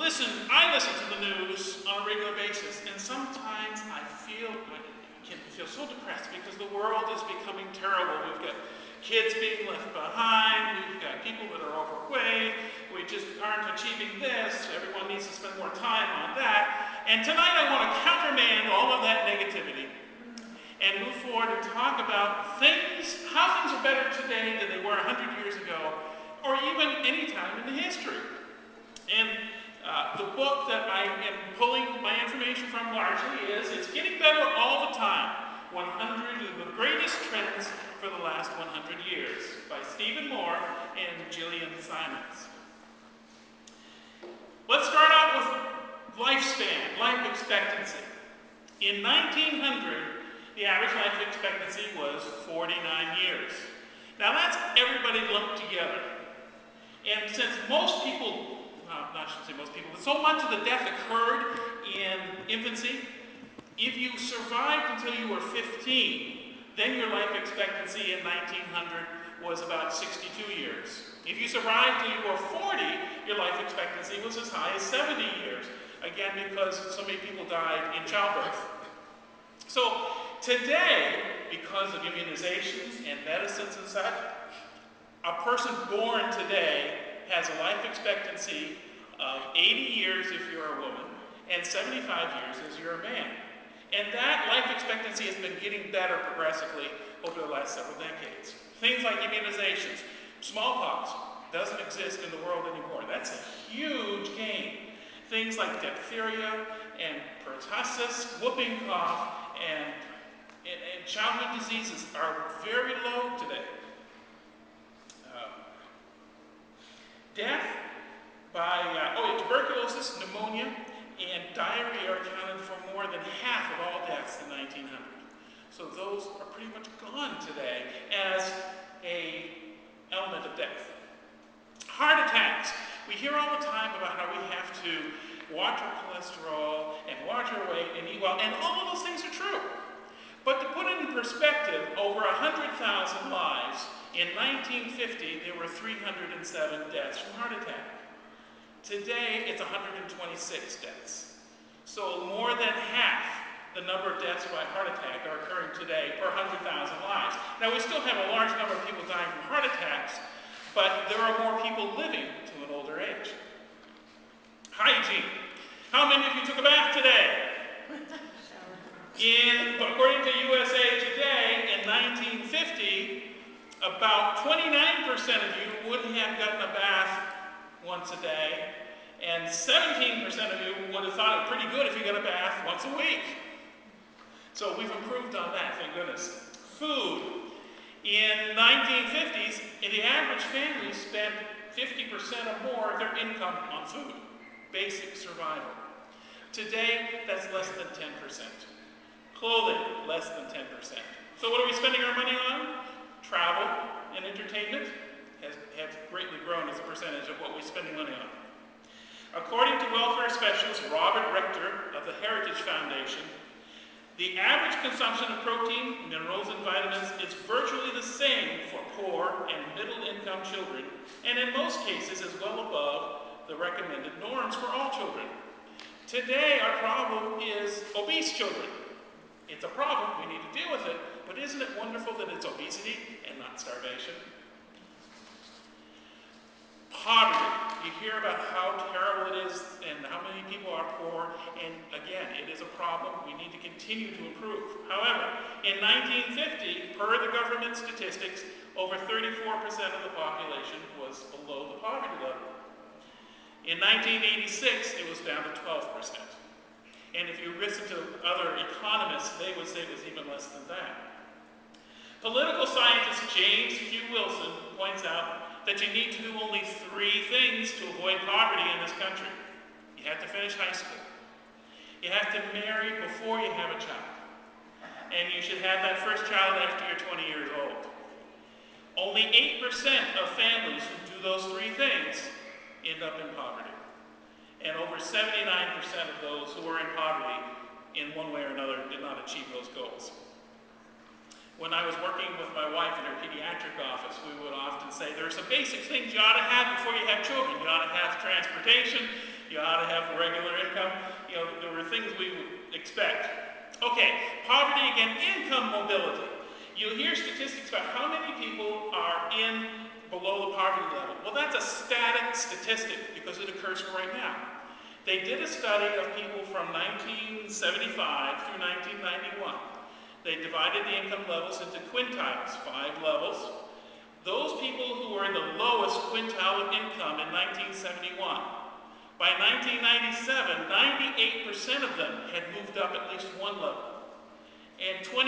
I listen to the news on a regular basis, and sometimes I can feel so depressed because the world is becoming terrible. We've got kids being left behind, we've got people that are overweight, we just aren't achieving this, everyone needs to spend more time on that. And tonight I want to countermand all of that negativity and move forward and talk about how things are better today than they were 100 years ago, or even any time in the history. And the book that I am pulling my information from largely is It's Getting Better All the Time, 100 of the Greatest Trends for the Last 100 Years by Stephen Moore and Gillian Simons. Let's start out with lifespan, life expectancy. In 1900, the average life expectancy was 49 years. Now that's everybody lumped together. And since most people, I shouldn't say most people, but so much of the death occurred in infancy, if you survived until you were 15, then your life expectancy in 1900 was about 62 years. If you survived till you were 40, your life expectancy was as high as 70 years. Again, because so many people died in childbirth. So today, because of immunizations and medicines and such, a person born today has a life expectancy of 80 years if you're a woman, and 75 years if you're a man. And that life expectancy has been getting better progressively over the last several decades. Things like immunizations. Smallpox doesn't exist in the world anymore. That's a huge gain. Things like diphtheria and pertussis, whooping cough, and childhood diseases are very low today. Death by tuberculosis, pneumonia, and diarrhea are accounted for more than half of all deaths in 1900. So those are pretty much gone today as an element of death. Heart attacks. We hear all the time about how we have to watch our cholesterol and watch our weight and eat well, and all of those things are true. But to put it in perspective, over 100,000 lives, in 1950, there were 307 deaths from heart attack. Today, it's 126 deaths. So more than half the number of deaths by heart attack are occurring today per 100,000 lives. Now, we still have a large number of people dying from heart attacks, but there are more people living to an older age. Hygiene. How many of you took a bath today? According to USA Today, in 1950, about 29% of you would have gotten a bath once a day, and 17% of you would have thought it pretty good if you got a bath once a week. So we've improved on that, thank goodness. Food. In 1950s, the average family spent 50% or more of their income on food, basic survival. Today, that's less than 10%. Clothing, less than 10%. So what are we spending our money on? Travel and entertainment have greatly grown as a percentage of what we're spending money on. According to welfare specialist Robert Rector of the Heritage Foundation, the average consumption of protein, minerals, and vitamins is virtually the same for poor and middle-income children, and in most cases is well above the recommended norms for all children. Today, our problem is obese children. It's a problem, we need to deal with it, but isn't it wonderful that it's obesity and not starvation? Poverty. You hear about how terrible it is and how many people are poor, and again, it is a problem we need to continue to improve. However, in 1950, per the government statistics, over 34% of the population was below the poverty level. In 1986, it was down to 12%. And if you listen to other economists, they would say it was even less than that. Political scientist James Q. Wilson points out that you need to do only 3 things to avoid poverty in this country. You have to finish high school. You have to marry before you have a child. And you should have that first child after you're 20 years old. Only 8% of families who do those 3 things end up in poverty. And over 79% of those who are in poverty in one way or another did not achieve those goals. When I was working with my wife in her pediatric office, we would often say there are some basic things you ought to have before you have children. You ought to have transportation, you ought to have regular income. You know, there were things we would expect. Okay, poverty again, income mobility. You'll hear statistics about how many people are below the poverty level. Well, that's a static statistic because it occurs right now. They did a study of people from 1975 through 1991. They divided the income levels into quintiles, 5 levels. Those people who were in the lowest quintile of income in 1971, by 1997, 98% of them had moved up at least one level. And 29%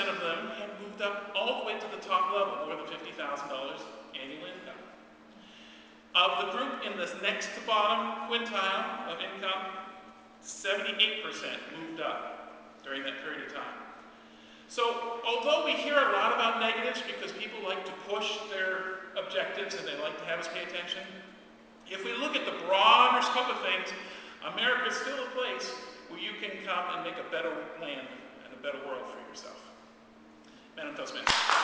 of them had moved up all the way to the top level, more than $50,000 annual income. Of the group in this next to bottom quintile of income, 78% moved up during that period of time. So, although we hear a lot about negatives because people like to push their objectives and they like to have us pay attention, if we look at the broader scope of things, America is still a place where you can come and make a better land and a better world for yourself. Man, I'm Toastmaster.